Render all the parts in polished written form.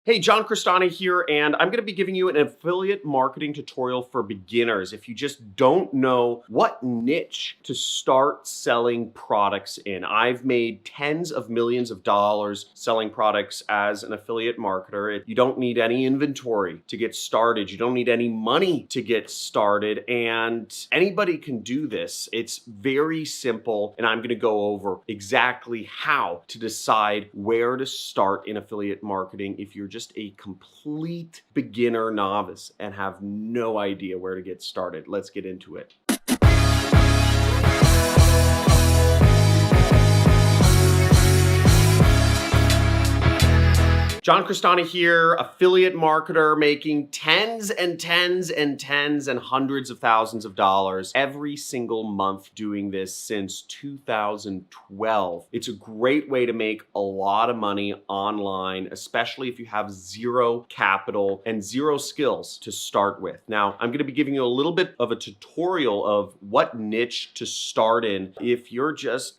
Hey, John Crestani here, and I'm going to be giving you an affiliate marketing tutorial for beginners. If you just don't know what niche to start selling products in, I've made tens of millions of dollars selling products as an affiliate marketer. You don't need any inventory to get started. You don't need any money to get started, and anybody can do this. It's very simple, and I'm going to go over exactly how to decide where to start in affiliate marketing if you're just a complete beginner novice and have no idea where to get started. Let's get into it. John Crestani here, affiliate marketer, making tens and hundreds of thousands of dollars every single month doing this since 2012. It's a great way to make a lot of money online, especially if you have zero capital and zero skills to start with. Now, I'm going to be giving you a little bit of a tutorial of what niche to start in if you're just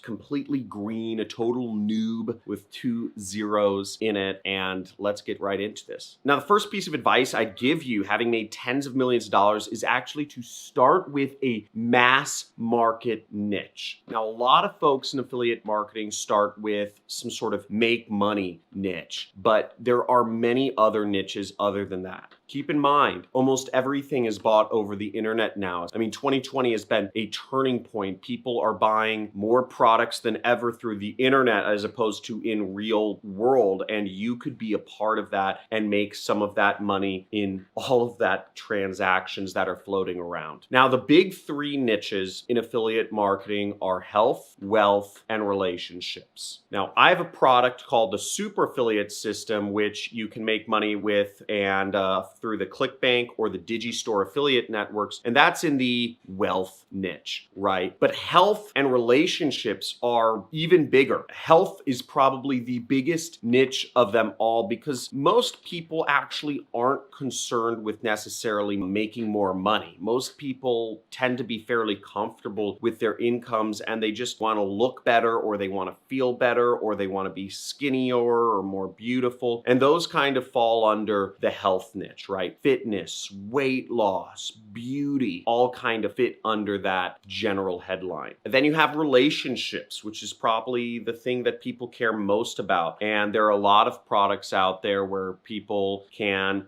completely green, a total noob with two zeros in it, and let's get right into this. Now, the first piece of advice I give you, having made tens of millions of dollars, is actually to start with a mass market niche. Now, a lot of folks in affiliate marketing start with some sort of make money niche, but there are many other niches other than that. Keep in mind, almost everything is bought over the internet now. 2020 has been a turning point. People are buying more products than ever through the internet as opposed to in real world. And you could be a part of that and make some of that money in all of that transactions that are floating around. Now, the big three niches in affiliate marketing are health, wealth, and relationships. Now, I have a product called the Super Affiliate System, which you can make money with and through the ClickBank or the Digistore affiliate networks, and that's in the wealth niche, right? But health and relationships are even bigger. Health is probably the biggest niche of them all because most people actually aren't concerned with necessarily making more money. Most people tend to be fairly comfortable with their incomes and they just want to look better, or they want to feel better, or they want to be skinnier or more beautiful. And those kind of fall under the health niche, right? Fitness, weight loss, beauty, all kind of fit under that general headline. And then you have relationships, which is probably the thing that people care most about. And there are a lot of products out there where people can,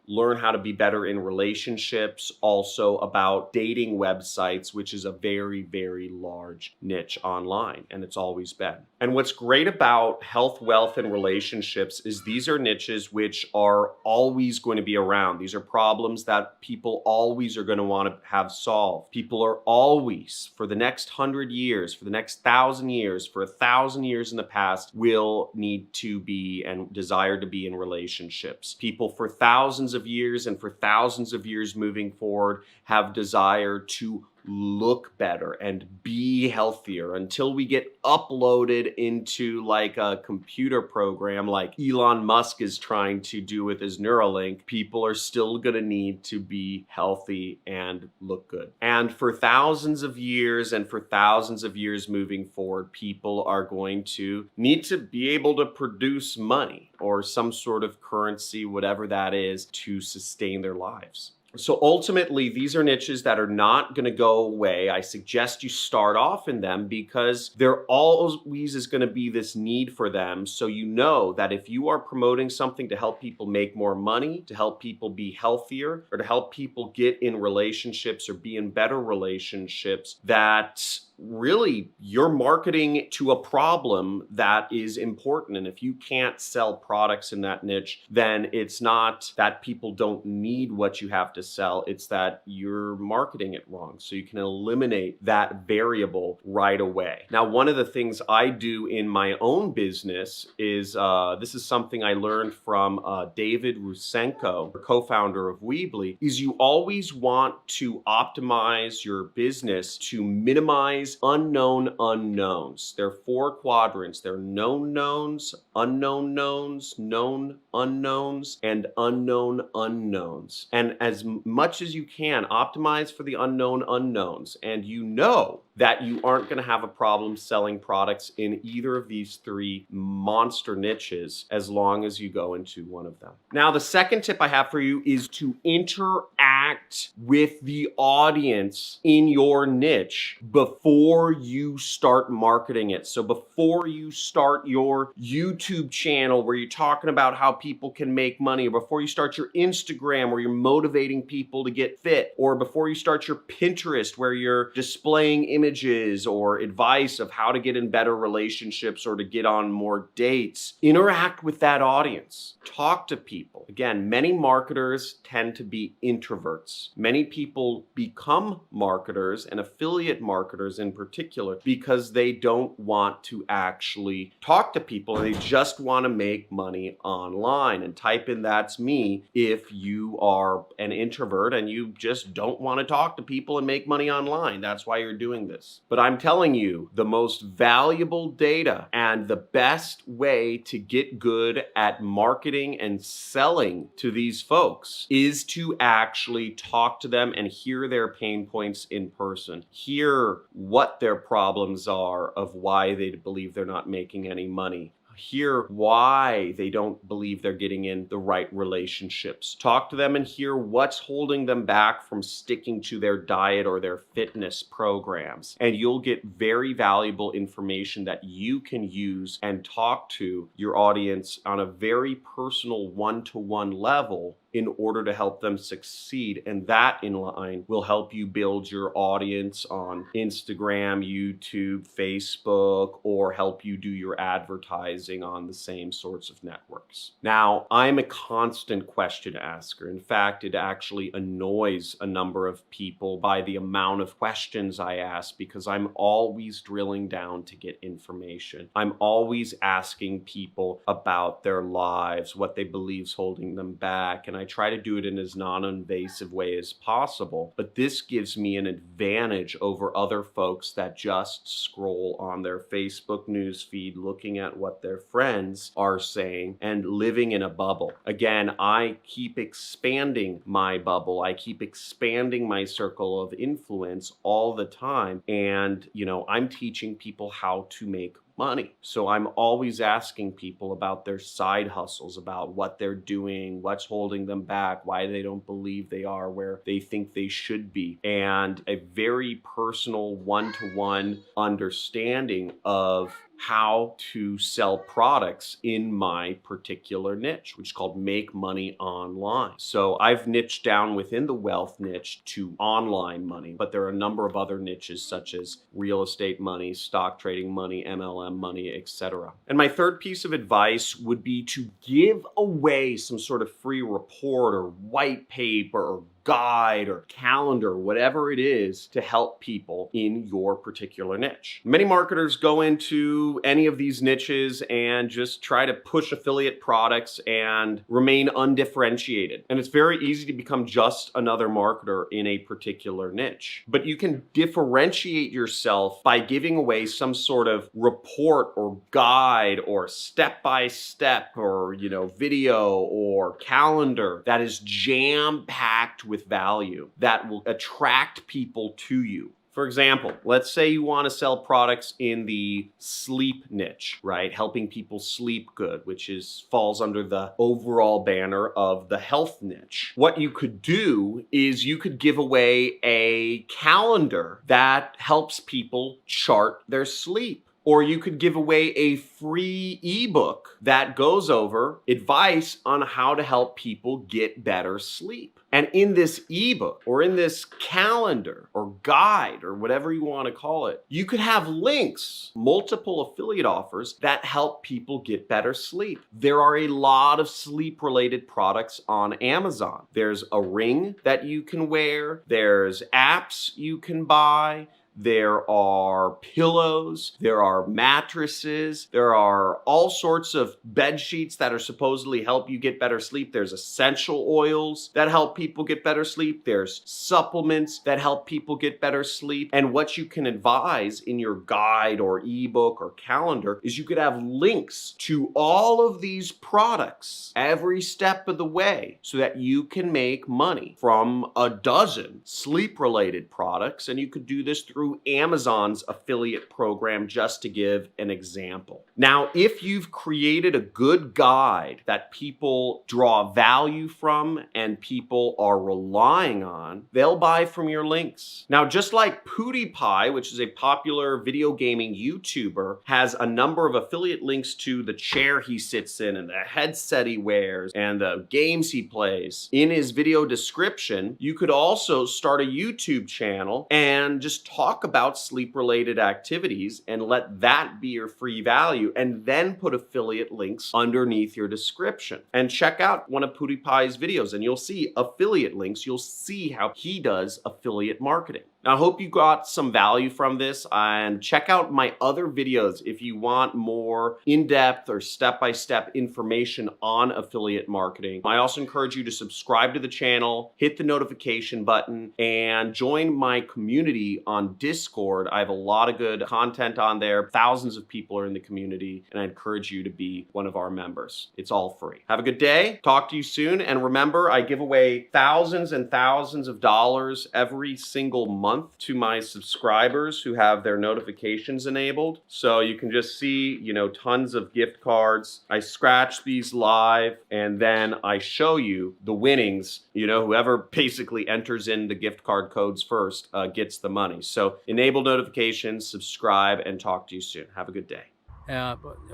learn how to be better in relationships, also about dating websites, which is a very, very large niche online, and it's always been. And what's great about health, wealth, and relationships is these are niches which are always going to be around. These are problems that people always are going to want to have solved. People are always, for the next 100 years, for the next 1,000 years, for 1,000 years in the past, will need to be and desire to be in relationships. People for thousands of years and for thousands of years moving forward have desire to look better and be healthier until we get uploaded into like a computer program like Elon Musk is trying to do with his Neuralink. People are still going to need to be healthy and look good. And for thousands of years and for thousands of years moving forward, people are going to need to be able to produce money or some sort of currency, whatever that is, to sustain their lives. So ultimately, these are niches that are not going to go away. I suggest you start off in them because there always is going to be this need for them. So you know that if you are promoting something to help people make more money, to help people be healthier, or to help people get in relationships or be in better relationships, that really you're marketing to a problem that is important. And if you can't sell products in that niche, then it's not that people don't need what you have to sell. It's that you're marketing it wrong. So you can eliminate that variable right away. Now, one of the things I do in my own business is, this is something I learned from David Rusenko, co-founder of Weebly, is you always want to optimize your business to minimize is unknown unknowns. There are 4 quadrants. There are known knowns, unknown knowns, known unknowns, and unknown unknowns. And as much as you can, optimize for the unknown unknowns. And you know that you aren't going to have a problem selling products in either of these 3 monster niches as long as you go into one of them. Now, the second tip I have for you is to interact with the audience in your niche before you start marketing it. So before you start your YouTube channel where you're talking about how people can make money, or before you start your Instagram where you're motivating people to get fit, or before you start your Pinterest where you're displaying images or advice of how to get in better relationships or to get on more dates, interact with that audience. Talk to people. Again, many marketers tend to be introverts. Many people become marketers, and affiliate marketers in particular, because they don't want to actually talk to people and they just want to make money online. And type in "that's me" if you are an introvert and you just don't want to talk to people and make money online. That's why you're doing this. But I'm telling you, the most valuable data and the best way to get good at marketing and selling to these folks is to actually talk to them and hear their pain points in person. Hear what their problems are of why they believe they're not making any money. Hear why they don't believe they're getting in the right relationships. Talk to them and hear what's holding them back from sticking to their diet or their fitness programs. And you'll get very valuable information that you can use and talk to your audience on a very personal one-to-one level in order to help them succeed. And that in line will help you build your audience on Instagram, YouTube, Facebook, or help you do your advertising on the same sorts of networks. Now, I'm a constant question asker. In fact, it actually annoys a number of people by the amount of questions I ask, because I'm always drilling down to get information. I'm always asking people about their lives, what they believe is holding them back, and I try to do it in as non-invasive way as possible. But this gives me an advantage over other folks that just scroll on their Facebook news feed looking at what their friends are saying and living in a bubble. Again, I keep expanding my bubble. I keep expanding my circle of influence all the time. And, I'm teaching people how to make money. So I'm always asking people about their side hustles, about what they're doing, what's holding them back, why they don't believe they are where they think they should be, and a very personal one-to-one understanding of how to sell products in my particular niche, which is called make money online. So I've niched down within the wealth niche to online money, but there are a number of other niches such as real estate money, stock trading money, MLM money, etc. And my third piece of advice would be to give away some sort of free report or white paper or guide or calendar, whatever it is, to help people in your particular niche. Many marketers go into any of these niches and just try to push affiliate products and remain undifferentiated. And it's very easy to become just another marketer in a particular niche. But you can differentiate yourself by giving away some sort of report or guide or step-by-step or, video or calendar that is jam-packed with value that will attract people to you. For example, let's say you want to sell products in the sleep niche, right? Helping people sleep good, which falls under the overall banner of the health niche. What you could do is you could give away a calendar that helps people chart their sleep. Or you could give away a free ebook that goes over advice on how to help people get better sleep. And in this ebook or in this calendar or guide or whatever you want to call it, you could have links, multiple affiliate offers that help people get better sleep. There are a lot of sleep-related products on Amazon. There's a ring that you can wear. There's apps you can buy. there are pillows, there are mattresses, there are all sorts of bed sheets that are supposedly help you get better sleep. There's essential oils that help people get better sleep. There's supplements that help people get better sleep. And what you can advise in your guide or ebook or calendar is you could have links to all of these products every step of the way so that you can make money from a dozen sleep-related products. And you could do this through Amazon's affiliate program, just to give an example. Now, if you've created a good guide that people draw value from and people are relying on, they'll buy from your links. Now, just like PewDiePie, which is a popular video gaming YouTuber, has a number of affiliate links to the chair he sits in and the headset he wears and the games he plays in his video description, you could also start a YouTube channel and just talk about sleep-related activities and let that be your free value, and then put affiliate links underneath your description. And check out one of PewDiePie's videos and you'll see affiliate links. You'll see how he does affiliate marketing. Now, I hope you got some value from this, and check out my other videos if you want more in-depth or step-by-step information on affiliate marketing. I also encourage you to subscribe to the channel, hit the notification button, and join my community on Discord. I have a lot of good content on there. Thousands of people are in the community, and I encourage you to be one of our members. It's all free. Have a good day. Talk to you soon. And remember, I give away thousands and thousands of dollars every single month to my subscribers who have their notifications enabled. So you can just see, tons of gift cards. I scratch these live and then I show you the winnings. Whoever basically enters in the gift card codes first gets the money. So enable notifications, subscribe, and talk to you soon. Have a good day.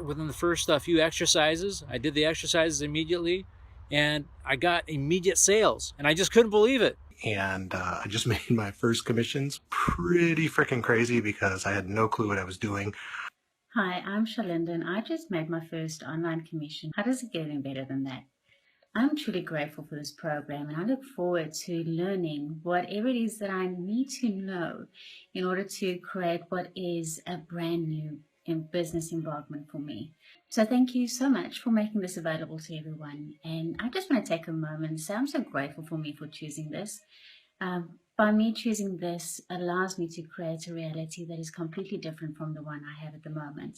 Within the first few exercises, I did the exercises immediately and I got immediate sales and I just couldn't believe it. And I just made my first commissions. Pretty freaking crazy because I had no clue what I was doing. Hi, I'm Shalinda and I just made my first online commission. How does it get any better than that? I'm truly grateful for this program and I look forward to learning whatever it is that I need to know in order to create what is a brand new business embarkment for me. So thank you so much for making this available to everyone. And I just want to take a moment and say I'm so grateful for me for choosing this. By me choosing this allows me to create a reality that is completely different from the one I have at the moment.